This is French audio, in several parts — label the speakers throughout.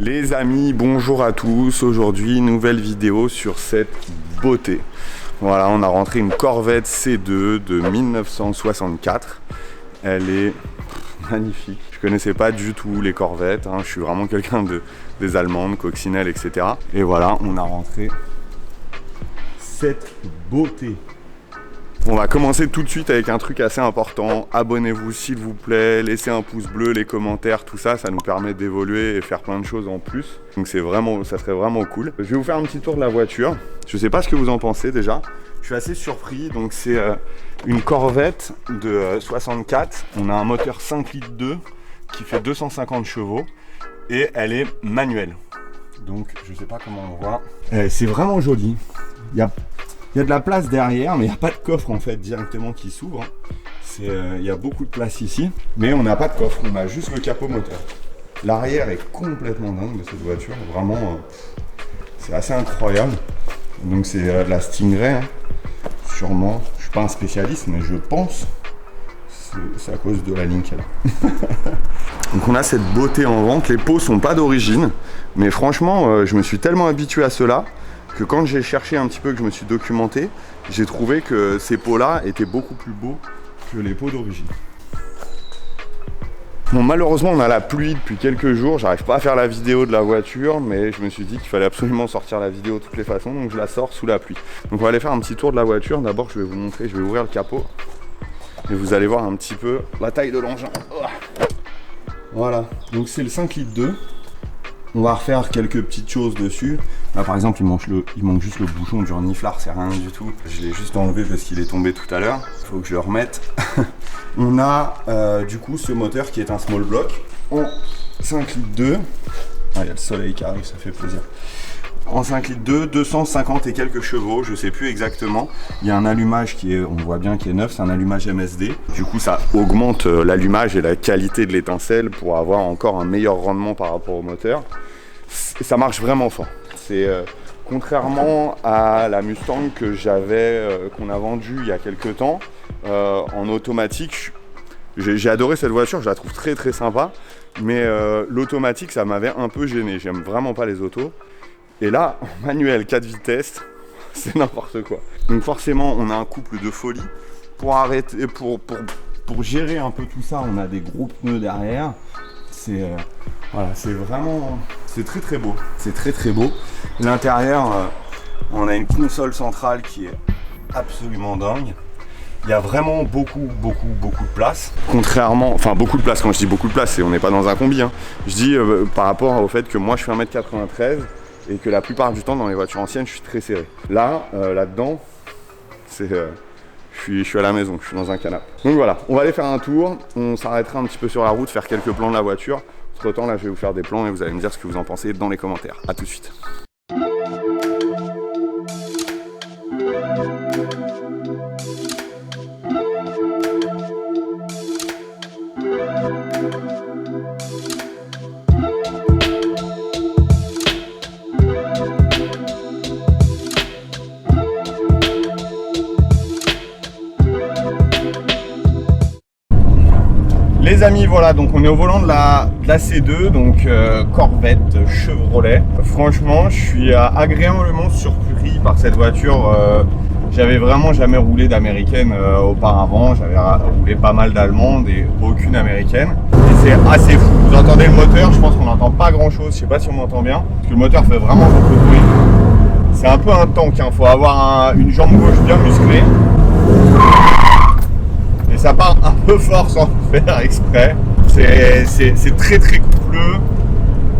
Speaker 1: Les amis, bonjour à tous. Aujourd'hui, nouvelle vidéo sur cette beauté. Voilà, on a rentré une Corvette C2 de 1964. Elle est magnifique. Je connaissais pas du tout les Corvettes, hein. Je suis vraiment quelqu'un des Allemandes, coccinelle, etc. Et voilà, on a rentré cette beauté. On va commencer tout de suite avec un truc assez important. Abonnez-vous s'il vous plaît, laissez un pouce bleu, les commentaires, tout ça, ça nous permet d'évoluer et faire plein de choses en plus. Donc ça serait vraiment cool. Je vais vous faire un petit tour de la voiture. Je sais pas ce que vous en pensez déjà. Je suis assez surpris. Donc c'est une Corvette de 64. On a un moteur 5 litres 2 qui fait 250 chevaux et elle est manuelle. Donc je sais pas comment on voit. C'est vraiment joli. Il y a de la place derrière, mais il n'y a pas de coffre en fait directement qui s'ouvre. Il y a beaucoup de place ici, mais on n'a pas de coffre, on a juste le capot moteur. L'arrière est complètement dingue de cette voiture, vraiment, c'est assez incroyable. Donc c'est de la Stingray, hein. Sûrement, je suis pas un spécialiste, mais je pense c'est à cause de la ligne qu'elle a. Donc on a cette beauté en vente, les pots sont pas d'origine, mais franchement, je me suis tellement habitué à cela que quand j'ai cherché un petit peu, que je me suis documenté, j'ai trouvé que ces pots-là étaient beaucoup plus beaux que les pots d'origine. Bon, malheureusement, on a la pluie depuis quelques jours. J'arrive pas à faire la vidéo de la voiture, mais je me suis dit qu'il fallait absolument sortir la vidéo de toutes les façons, donc je la sors sous la pluie. Donc on va aller faire un petit tour de la voiture. D'abord, je vais vous montrer, je vais ouvrir le capot et vous allez voir un petit peu la taille de l'engin. Voilà, donc c'est le 5 litres 2. On va refaire quelques petites choses dessus. Là par exemple il manque juste le bouchon du reniflard, c'est rien du tout. Je l'ai juste enlevé parce qu'il est tombé tout à l'heure. Il faut que je le remette. On a du coup ce moteur qui est un small block en 5 litres 2. Ah, il y a le soleil qui arrive, ça fait plaisir. En 5 litres 2, 250 et quelques chevaux, je sais plus exactement. Il y a un allumage qui est, on voit bien qui est neuf, c'est un allumage MSD. Du coup ça augmente l'allumage et la qualité de l'étincelle pour avoir encore un meilleur rendement par rapport au moteur. Ça marche vraiment fort. C'est contrairement à la Mustang que qu'on a vendue il y a quelques temps en automatique. J'ai adoré cette voiture, je la trouve très très sympa, mais l'automatique ça m'avait un peu gêné. J'aime vraiment pas les autos. Et là, en manuel 4 vitesses, c'est n'importe quoi. Donc forcément, on a un couple de folie. Pour gérer un peu tout ça, on a des gros pneus derrière. Voilà, c'est très très beau. C'est très très beau. L'intérieur, on a une console centrale qui est absolument dingue. Il y a vraiment beaucoup de place. Enfin beaucoup de place, quand je dis beaucoup de place, on n'est pas dans un combi, hein. Je dis par rapport au fait que moi je fais 1m93 et que la plupart du temps dans les voitures anciennes je suis très serré. Là, là-dedans, je suis à la maison, je suis dans un canapé. Donc voilà, on va aller faire un tour, on s'arrêtera un petit peu sur la route, faire quelques plans de la voiture. Entre temps là je vais vous faire des plans et vous allez me dire ce que vous en pensez dans les commentaires. A tout de suite. Les amis, voilà, donc on est au volant de la C2, donc Corvette Chevrolet. Franchement, je suis agréablement surpris par cette voiture. J'avais vraiment jamais roulé d'américaine auparavant. J'avais roulé pas mal d'allemandes et aucune américaine. Et c'est assez fou. Vous entendez le moteur, je pense qu'on n'entend pas grand chose. Je sais pas si on m'entend bien, parce que le moteur fait vraiment beaucoup de bruit. C'est un peu un tank, hein. Faut avoir une jambe gauche bien musclée. Et ça part un peu fort sans le faire exprès. C'est très très couplet.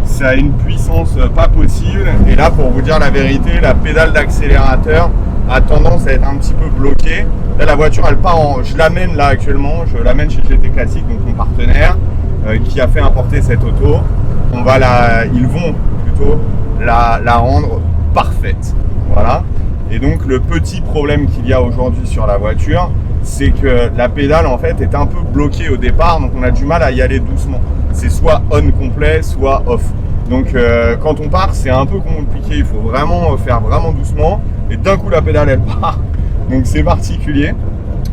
Speaker 1: Ça a une puissance pas possible. Et là, pour vous dire la vérité, la pédale d'accélérateur a tendance à être un petit peu bloquée. Là, la voiture, elle part je l'amène là actuellement. Je l'amène chez GT Classic, donc mon partenaire, qui a fait importer cette auto. Ils vont plutôt la rendre parfaite. Voilà. Et donc, le petit problème qu'il y a aujourd'hui sur la voiture, c'est que la pédale en fait est un peu bloquée au départ, donc on a du mal à y aller doucement. C'est soit on complet, soit off. Donc quand on part, c'est un peu compliqué, il faut vraiment faire vraiment doucement. Et d'un coup la pédale elle part, donc c'est particulier.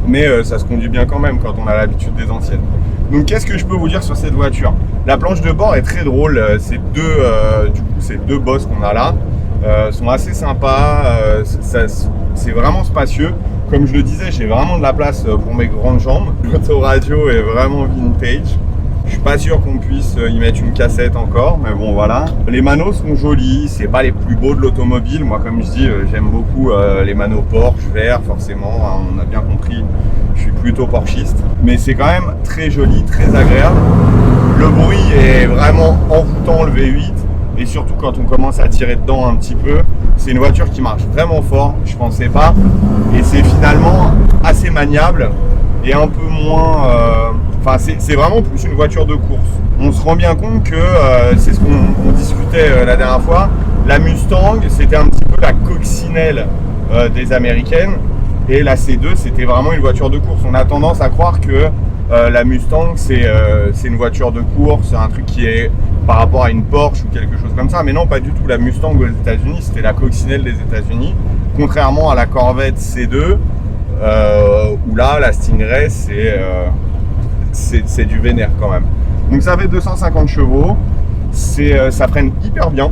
Speaker 1: Mais ça se conduit bien quand même quand on a l'habitude des anciennes. Donc qu'est-ce que je peux vous dire sur cette voiture? La planche de bord est très drôle. Ces deux bosses qu'on a là sont assez sympas. C'est vraiment spacieux. Comme je le disais, j'ai vraiment de la place pour mes grandes jambes. L'autoradio est vraiment vintage. Je suis pas sûr qu'on puisse y mettre une cassette encore, mais bon voilà. Les manos sont jolis, c'est pas les plus beaux de l'automobile. Moi, comme je dis, j'aime beaucoup les manos Porsche, verts, forcément, hein, on a bien compris, je suis plutôt porschiste. Mais c'est quand même très joli, très agréable. Le bruit est vraiment envoûtant, le V8. Et surtout quand on commence à tirer dedans un petit peu, c'est une voiture qui marche vraiment fort, je pensais pas. Et c'est finalement assez maniable et un peu moins... Enfin, c'est vraiment plus une voiture de course. On se rend bien compte que, c'est ce qu'on discutait la dernière fois, la Mustang, c'était un petit peu la coccinelle des américaines. Et la C2, c'était vraiment une voiture de course. On a tendance à croire que la Mustang, c'est une voiture de course, un truc qui est par rapport à une Porsche ou quelque chose comme ça. Mais non, pas du tout. La Mustang aux États-Unis, c'était la coccinelle des États-Unis. Contrairement à la Corvette C2, où là, la Stingray, c'est du vénère quand même. Donc ça fait 250 chevaux. Ça freine hyper bien.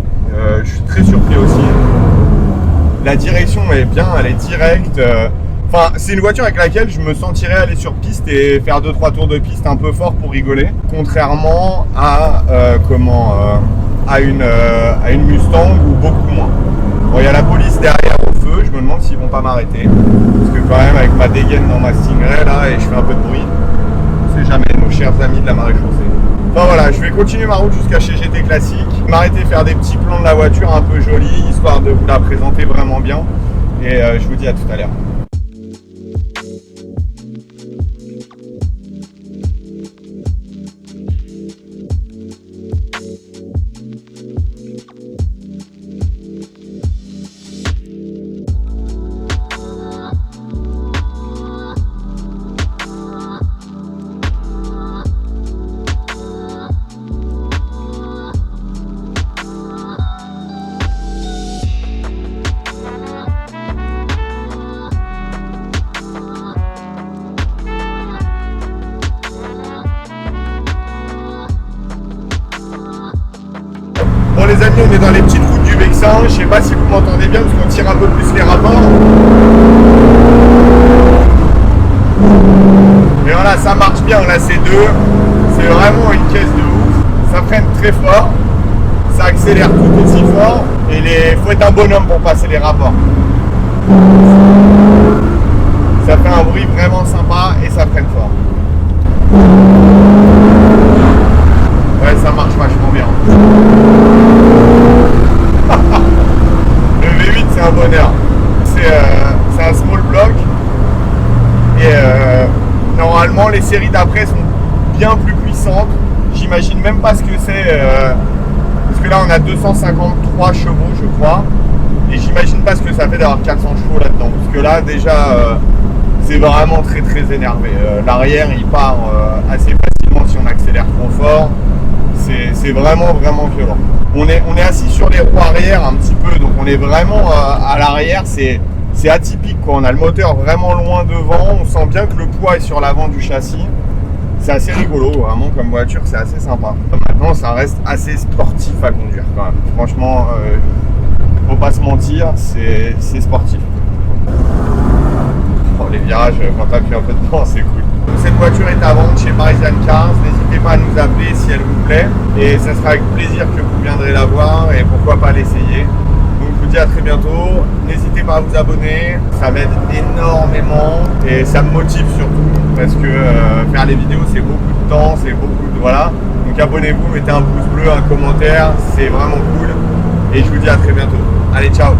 Speaker 1: Je suis très surpris aussi. La direction est bien, elle est directe. Enfin, c'est une voiture avec laquelle je me sentirais aller sur piste et faire 2-3 tours de piste un peu fort pour rigoler. Contrairement à une Mustang ou beaucoup moins. Bon, il y a la police derrière au feu. Je me demande s'ils vont pas m'arrêter. Parce que quand même, avec ma dégaine dans ma Stingray là et je fais un peu de bruit. On sait jamais, nos chers amis de la maréchaussée. Enfin voilà, je vais continuer ma route jusqu'à chez GT Classique, m'arrêter faire des petits plans de la voiture un peu jolis, histoire de vous la présenter vraiment bien. Et je vous dis à tout à l'heure. Bon les amis, on est dans les petites routes du Vexin. Je sais pas si vous m'entendez bien parce qu'on tire un peu plus les rapports. Mais voilà, ça marche bien la C2. C'est vraiment une caisse de ouf. Ça freine très fort. Ça accélère tout aussi fort. Et il faut être un bonhomme pour passer les rapports. Ça fait un bruit vraiment sympa et ça freine fort. Ouais, ça marche vachement bien. Le V8 c'est un bonheur. C'est un small block. Et normalement les séries d'après sont bien plus puissantes. J'imagine même pas ce que c'est. Parce que là on a 253 chevaux je crois. Et j'imagine pas ce que ça fait d'avoir 400 chevaux là-dedans. Parce que là déjà c'est vraiment très très énervé. L'arrière il part assez facilement si on accélère trop fort. C'est vraiment vraiment violent. On est assis sur les roues arrière un petit peu, donc on est vraiment à l'arrière, c'est atypique quoi. On a le moteur vraiment loin devant, on sent bien que le poids est sur l'avant du châssis. C'est assez rigolo, vraiment comme voiture, c'est assez sympa. Maintenant ça reste assez sportif à conduire quand même. Franchement, faut pas se mentir, c'est sportif. Oh, les virages, quand t'appuies un peu dedans, c'est cool. Cette voiture est à vendre chez Parisian Cars, n'hésitez pas à nous appeler si elle vous plaît et ça sera avec plaisir que vous viendrez la voir et pourquoi pas l'essayer. Donc je vous dis à très bientôt, n'hésitez pas à vous abonner, ça m'aide énormément et ça me motive surtout parce que faire les vidéos c'est beaucoup de temps, c'est beaucoup de... voilà. Donc abonnez-vous, mettez un pouce bleu, un commentaire, c'est vraiment cool et je vous dis à très bientôt. Allez, ciao!